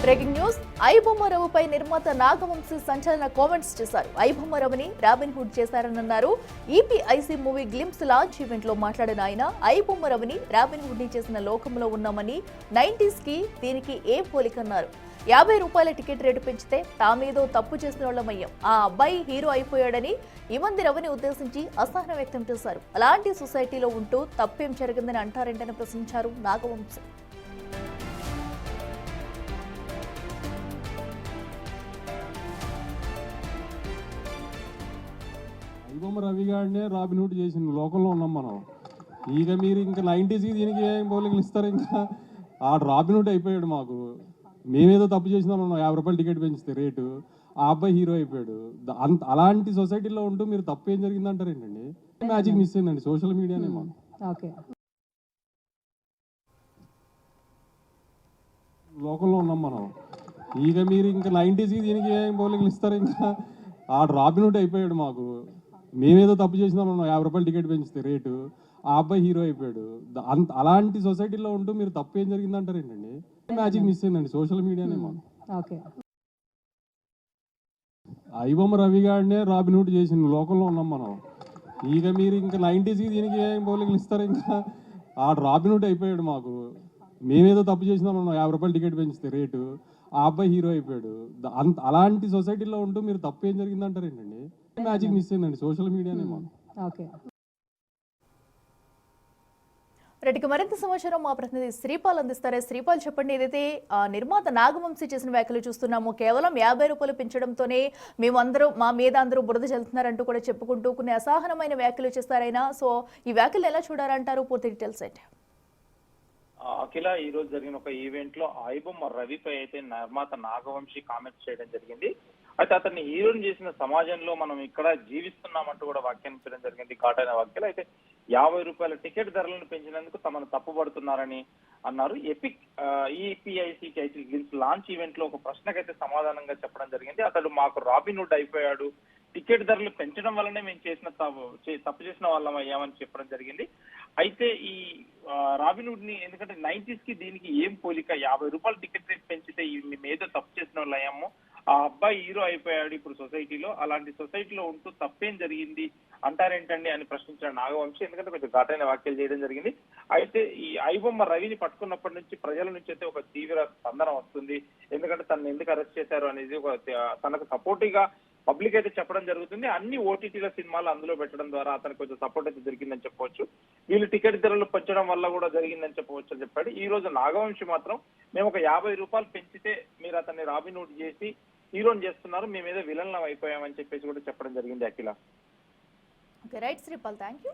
Breaking news ఐబొమ్మరవుపై నిర్మాత నాగవంశీ సంచలన comments చేశారు. ఐబొమ్మరవుని రాబిన్ హుడ్ చేశారన్నారు. EPIC movie glimpse launch event లో మాట్లాడిన ఆయన ఐబొమ్మరవుని రాబిన్ హుడ్ ని చేసిన లోకంలో ఉన్నామని 90s కి దీనికి ఏ పోలికన్నారు. 50 రూపాయల టికెట్ రేటు పెంచితే తామేదో తప్పు చేసిన వాళ్ళమయ్యాం, ఆ అబ్బాయి హీరో అయిపోయాడని ఇమంది రవిని ఉద్దేశించి అసహనం వ్యక్తం చేశారు. అలాంటి సొసైటీలో ఉంటూ తప్పేం జరిగిందని అంటారేంటని ప్రశ్నించారు నాగవంశీ. ఐబొమ్మ రవి గారినే రాబిన్ హుడ్ చేసిన లోకంలో ఉన్నాం మనం. ఇక మీరు ఇంకా 90s దీనికి ఏం పోలికలు ఇస్తారు? ఇంకా ఆ రాబిన్ హుడ్ అయిపోయాడు మాకు. మేమేదో తప్పు చేసినా 50 రూపాయలు టికెట్ పెంచితే రేటు, ఆ అబ్బాయి హీరో అయిపోయాడు. అలాంటి సొసైటీలో ఉంటూ మీరు తప్పు ఏం జరిగింది అంటారు ఏంటండి? మ్యాజిక్ మిస్ అయిందండి సోషల్ మీడియానే మాకు. లోకంలో ఉన్నాం మనం. ఇక మీరు ఇంకా 90s దీనికి ఏం పోలికలు ఇస్తారు? ఇంకా ఆ రాబిన్ హుడ్ అయిపోయాడు మాకు. మేమేదో తప్పు చేసినా 50 రూపాయలు టికెట్ పెంచితే రేటు, ఆ అబ్బాయి హీరో అయిపోయాడు. అలాంటి సొసైటీలో ఉంటూ మీరు తప్పు ఏం జరిగింది అంటారు ఏంటండి? మ్యాజిక్ మిస్ అయిందండి సోషల్ మీడియానే మాకు. ఐబొమ్మ రవి గారినే రాబిన్ హుడ్ చేసిన లోకంలో ఉన్నాం మనం. ఇక మీరు ఇంకా 90s దీనికి ఏం పోలికలు ఇస్తారు? ఇంకా ఆ రాబిన్ హుడ్ అయిపోయాడు మాకు. మేమేదో తప్పు చేసినా 50 రూపాయలు టికెట్ పెంచితే రేటు, ఆ అబ్బాయి హీరో అయిపోయాడు. అలాంటి సొసైటీలో ఉంటూ మీరు తప్పు ఏం జరిగింది అంటారు ఏంటండి? మ్యాజిక్ మిస్ అయిందండి సోషల్ మీడియానే మాకు. రెడ్డికి మరింత సమాచారం మా ప్రతినిధి శ్రీపాల్ అందిస్తారే. శ్రీపాల్, చెప్పండి. ఏదైతే నిర్మాత నాగవంశీ చేసిన వ్యాఖ్యలు చూస్తున్నాము, కేవలం 50 రూపాయలు పెంచడంతోనే మేమందరూ మా మీద అందరూ బురద చల్లుతున్నారంటూ కూడా చెప్పుకుంటూ కొన్ని అసహనమైన వ్యాఖ్యలు చేస్తారైనా. సో ఈ వ్యాఖ్యలు ఎలా చూడాలంటారు? పూర్తి డీటెయిల్స్ ఏంటి? అఖిల, ఈ రోజు జరిగిన ఒక ఈవెంట్ లో ఐబొమ్మ రవిపై అయితే నిర్మాత నాగవంశీ కామెంట్స్ చేయడం జరిగింది. అయితే అతన్ని హీరోని చేసిన సమాజంలో మనం ఇక్కడ జీవిస్తున్నామంటూ కూడా వ్యాఖ్యానించడం జరిగింది. ఘాటైన వ్యాఖ్యలు. అయితే 50 రూపాయల టికెట్ ధరలను పెంచినందుకు తమను తప్పుపడుతున్నారని అన్నారు. Epic EPIC glimpse launch event లో ఒక ప్రశ్నకైతే సమాధానంగా చెప్పడం జరిగింది. అతడు మాకు రాబిన్ హుడ్ అయిపోయాడు, టికెట్ ధరలు పెంచడం వల్లనే మేము చేసిన తప్పు చేసిన వాళ్ళం అయ్యామని చెప్పడం జరిగింది. అయితే ఈ రాబిన్ హుడ్ ని, ఎందుకంటే 90s కి దీనికి ఏం పోలిక? 50 రూపాయల టికెట్ రేట్ పెంచితే మేము ఏదో తప్పు చేసిన వాళ్ళు అయ్యాము, ఆ అబ్బాయి హీరో అయిపోయాడు ఇప్పుడు సొసైటీలో. అలాంటి సొసైటీలో ఉంటూ తప్పేం జరిగింది అంటారేంటండి అని ప్రశ్నించాడు నాగవంశీ. ఎందుకంటే కొంచెం ఘాటైన వ్యాఖ్యలు చేయడం జరిగింది. అయితే ఈ ఐబొమ్మ రవిని పట్టుకున్నప్పటి నుంచి ప్రజల నుంచి అయితే ఒక తీవ్ర స్పందన వస్తుంది. ఎందుకంటే తనను ఎందుకు అరెస్ట్ చేశారు అనేది ఒక తనకు సపోర్టివ్ గా పబ్లిక్ అయితే చెప్పడం జరుగుతుంది. అన్ని ఓటీటీల సినిమాలు అందులో పెట్టడం ద్వారా అతనికి కొంచెం సపోర్ట్ అయితే దొరికిందని చెప్పవచ్చు. వీళ్ళు టికెట్ ధరలు పెంచడం వల్ల కూడా జరిగిందని చెప్పవచ్చు అని చెప్పాడు. ఈ రోజు నాగవంశి మాత్రం మేము ఒక 50 రూపాయలు పెంచితే మీరు అతన్ని రాబిన్ హుడ్ చేసి హీరోని చేస్తున్నారు, మేమేదో విలన్లం అయిపోయామని చెప్పేసి కూడా చెప్పడం జరిగింది. Akhila. Right Sripal, thank you.